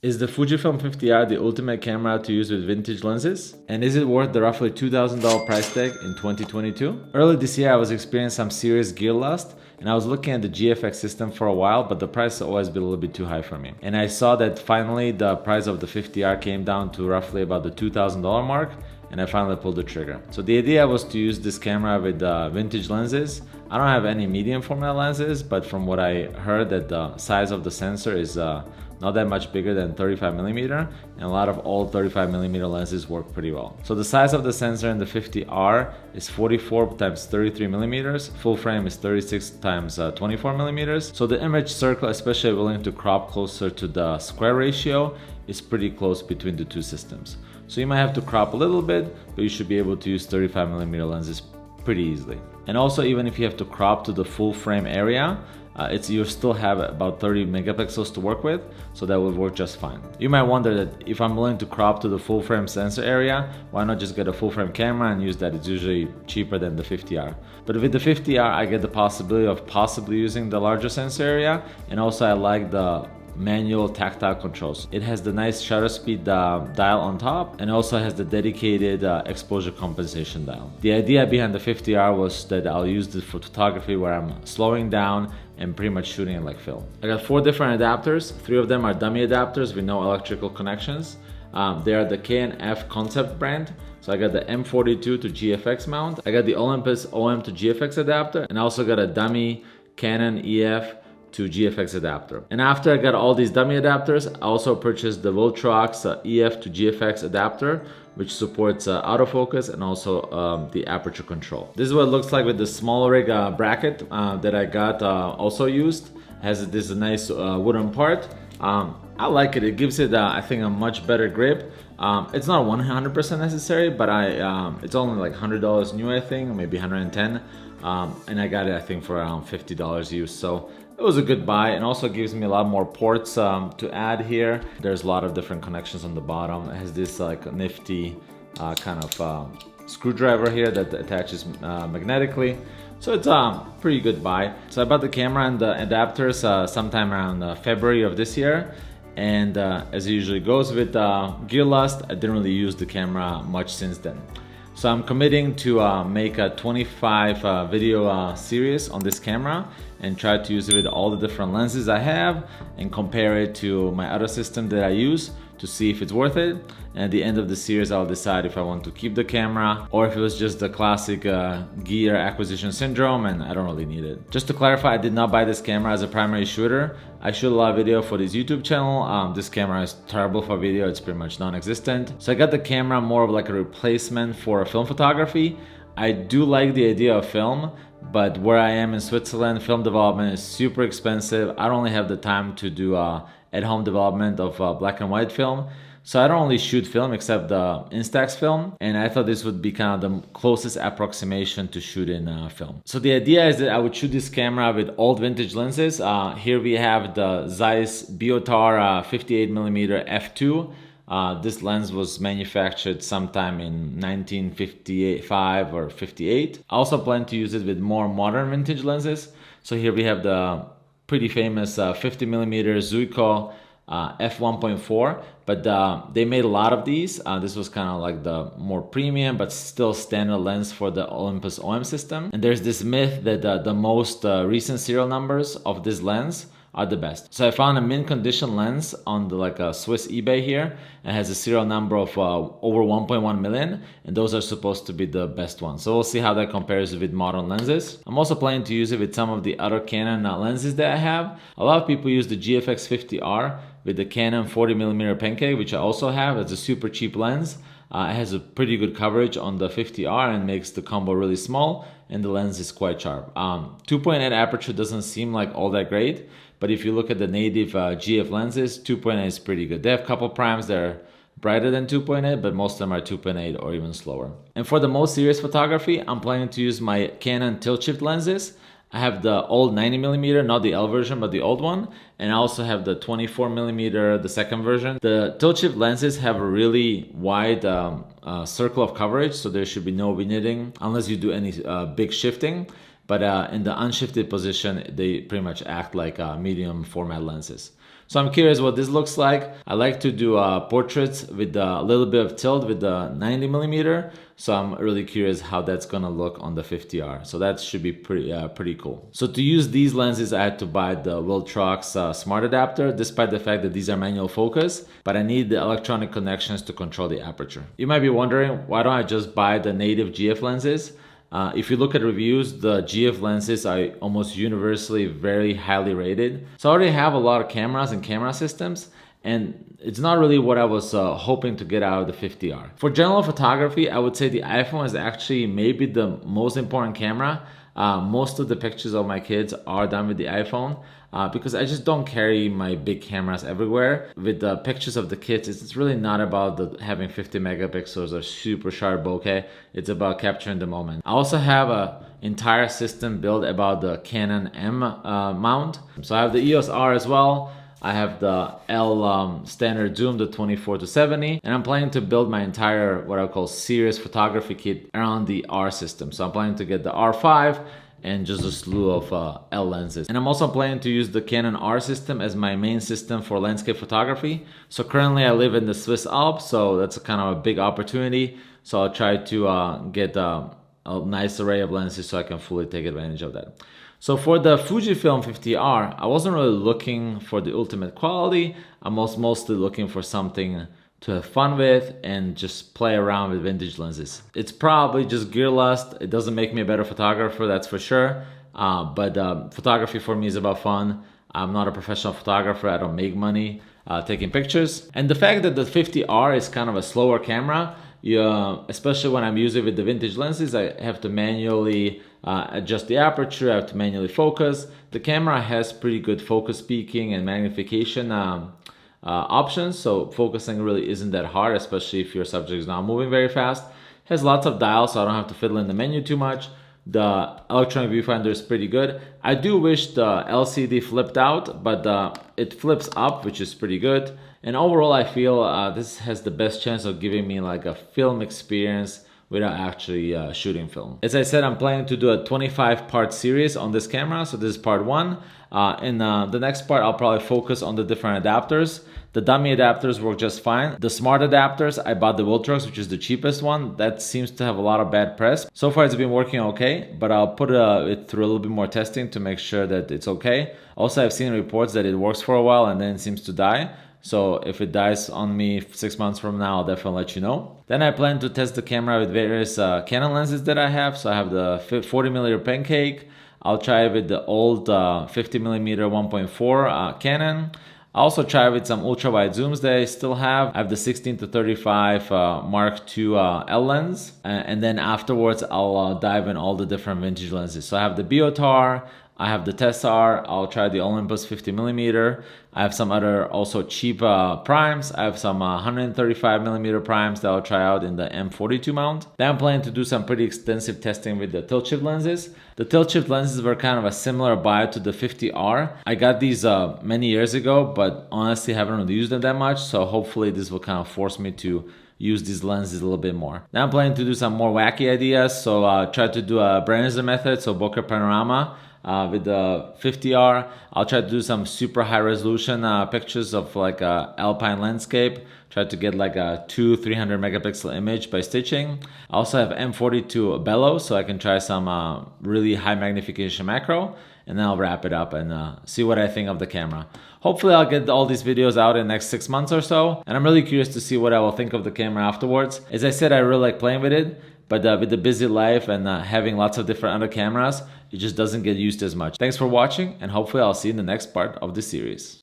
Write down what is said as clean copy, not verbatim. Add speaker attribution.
Speaker 1: Is the Fujifilm 50R the ultimate camera to use with vintage lenses? And is it worth the roughly $2,000 price tag in 2022? Early this year I was experiencing some serious gear lust, and I was looking at the GFX system for a while, but the price has always been a little bit too high for me. And I saw that finally the price of the 50R came down to roughly about the $2,000 mark, and I finally pulled the trigger. So the idea was to use this camera with vintage lenses. I don't have any medium format lenses, but from what I heard that the size of the sensor is not that much bigger than 35mm, and a lot of old 35mm lenses work pretty well. So the size of the sensor in the 50R is 44 times 33mm, full frame is 36 times 24mm. So the image circle, especially willing to crop closer to the square ratio, is pretty close between the two systems. So you might have to crop a little bit, but you should be able to use 35mm lenses pretty easily. And also, even if you have to crop to the full frame area, you still have about 30 megapixels to work with, so that will work just fine. You might wonder that if I'm willing to crop to the full frame sensor area, why not just get a full frame camera and use that? It's usually cheaper than the 50R. But with the 50R, I get the possibility of possibly using the larger sensor area, and also I like the manual tactile controls. It has the nice shutter speed dial on top, and also has the dedicated exposure compensation dial. The idea behind the 50R was that I'll use this for photography where I'm slowing down and pretty much shooting it like film. I got 4 different adapters. 3 of them are dummy adapters with no electrical connections. They are the Canon EF concept brand. So I got the M42 to GFX mount. I got the Olympus OM to GFX adapter, and I also got a dummy Canon EF to GFX adapter. And after I got all these dummy adapters, I also purchased the Viltrox EF to GFX adapter, which supports autofocus and also the aperture control. This is what it looks like with the Smallrig bracket that I got also used. It has this nice wooden part. I like it. It gives it, I think, a much better grip. It's not 100% necessary, but it's only like $100 new, I think, maybe 110. And I got it, I think, for around $50 used. So it was a good buy, and also gives me a lot more ports to add here. There's a lot of different connections on the bottom. It has this like nifty kind of screwdriver here that attaches magnetically. So it's a pretty good buy. So I bought the camera and the adapters sometime around February of this year. And as it usually goes with gear lust, I didn't really use the camera much since then. So I'm committing to make a 25 video series on this camera and try to use it with all the different lenses I have and compare it to my other system that I use to see if it's worth it. And at the end of the series, I'll decide if I want to keep the camera or if it was just the classic gear acquisition syndrome and I don't really need it. Just to clarify, I did not buy this camera as a primary shooter. I shoot a lot of video for this YouTube channel. This camera is terrible for video. It's pretty much non-existent. So I got the camera more of like a replacement for film photography. I do like the idea of film, but where I am in Switzerland, film development is super expensive. I don't really have the time to do at-home development of black and white film. So I don't really shoot film except the Instax film, and I thought this would be kind of the closest approximation to shooting film. So the idea is that I would shoot this camera with old vintage lenses. Here we have the Zeiss Biotar 58mm f2. This lens was manufactured sometime in 1955 or 58. I also plan to use it with more modern vintage lenses. So here we have the pretty famous 50mm Zuiko f1.4, but they made a lot of these. This was kind of like the more premium but still standard lens for the Olympus OM system. And there's this myth that the most recent serial numbers of this lens are the best. So I found a mint condition lens on the Swiss eBay here. It has a serial number of over 1.1 million, and those are supposed to be the best ones. So we'll see how that compares with modern lenses. I'm also planning to use it with some of the other Canon lenses that I have. A lot of people use the GFX 50R with the Canon 40mm Pancake, which I also have. It's a super cheap lens. It has a pretty good coverage on the 50R and makes the combo really small, and the lens is quite sharp. 2.8 aperture doesn't seem like all that great, but if you look at the native GF lenses, 2.8 is pretty good. They have a couple primes that are brighter than 2.8, but most of them are 2.8 or even slower. And for the most serious photography, I'm planning to use my Canon tilt shift lenses. I have the old 90mm, not the L version, but the old one. And I also have the 24mm, the second version. The tilt shift lenses have a really wide circle of coverage, so there should be no vignetting unless you do any big shifting. But in the unshifted position, they pretty much act like medium format lenses. So I'm curious what this looks like. I like to do portraits with a little bit of tilt with the 90mm. So I'm really curious how that's gonna look on the 50R. So that should be pretty cool. So to use these lenses, I had to buy the Viltrox smart adapter, despite the fact that these are manual focus, but I need the electronic connections to control the aperture. You might be wondering, why don't I just buy the native GF lenses? If you look at reviews, the GF lenses are almost universally very highly rated. So I already have a lot of cameras and camera systems, and it's not really what I was hoping to get out of the 50R. For general photography, I would say the iPhone is actually maybe the most important camera. Most of the pictures of my kids are done with the iPhone because I just don't carry my big cameras everywhere. With the pictures of the kids, it's really not about having 50 megapixels or super sharp bokeh. It's about capturing the moment. I also have an entire system built about the Canon M mount. So I have the EOS R as well. I have the L standard zoom, the 24-70, and I'm planning to build my entire what I call serious photography kit around the R system. So I'm planning to get the R5 and just a slew of L lenses. And I'm also planning to use the Canon R system as my main system for landscape photography. So currently I live in the Swiss Alps, so that's kind of a big opportunity. So I'll try to get a nice array of lenses so I can fully take advantage of that. So for the Fujifilm 50R, I wasn't really looking for the ultimate quality. I'm mostly looking for something to have fun with and just play around with vintage lenses. It's probably just gear lust. It doesn't make me a better photographer, that's for sure. But photography for me is about fun. I'm not a professional photographer. I don't make money taking pictures. And the fact that the 50R is kind of a slower camera, especially when I'm using it with the vintage lenses, I have to manually adjust the aperture, I have to manually focus. The camera has pretty good focus peaking and magnification options, so focusing really isn't that hard, especially if your subject is not moving very fast. It has lots of dials, so I don't have to fiddle in the menu too much. The electronic viewfinder is pretty good. I do wish the LCD flipped out, but it flips up, which is pretty good. And overall, I feel this has the best chance of giving me like a film experience without actually shooting film. As I said, I'm planning to do a 25-part series on this camera. So this is part 1. In the next part, I'll probably focus on the different adapters. The dummy adapters work just fine. The smart adapters, I bought the Viltrox, which is the cheapest one. That seems to have a lot of bad press. So far, it's been working okay, but I'll put it through a little bit more testing to make sure that it's okay. Also, I've seen reports that it works for a while and then it seems to die. So if it dies on me 6 months from now, I'll definitely let you know. Then I plan to test the camera with various Canon lenses that I have. So I have the 40mm Pancake. I'll try it with the old 50mm 1.4 Canon. I also try with some ultra wide zooms that I still have. I have the 16-35 Mark II L lens. And then afterwards, I'll dive in all the different vintage lenses. So I have the Biotar, I have the Tessar, I'll try the Olympus 50mm. I have some other also cheap primes. I have some 135mm primes that I'll try out in the M42 mount. Then I'm planning to do some pretty extensive testing with the tilt shift lenses. The tilt shift lenses were kind of a similar buy to the 50R. I got these many years ago, but honestly haven't really used them that much. So hopefully this will kind of force me to use these lenses a little bit more. Now I'm planning to do some more wacky ideas. So try to do a Brenner method, so bokeh panorama. With the 50R, I'll try to do some super high resolution pictures of like a alpine landscape. Try to get like a 200-300 megapixel image by stitching. I also have M42 bellow, so I can try some really high magnification macro, and then I'll wrap it up and see what I think of the camera. Hopefully I'll get all these videos out in the next 6 months or so, and I'm really curious to see what I will think of the camera afterwards. As I said, I really like playing with it, but with the busy life and having lots of different other cameras, it just doesn't get used as much. Thanks for watching, and hopefully I'll see you in the next part of the series.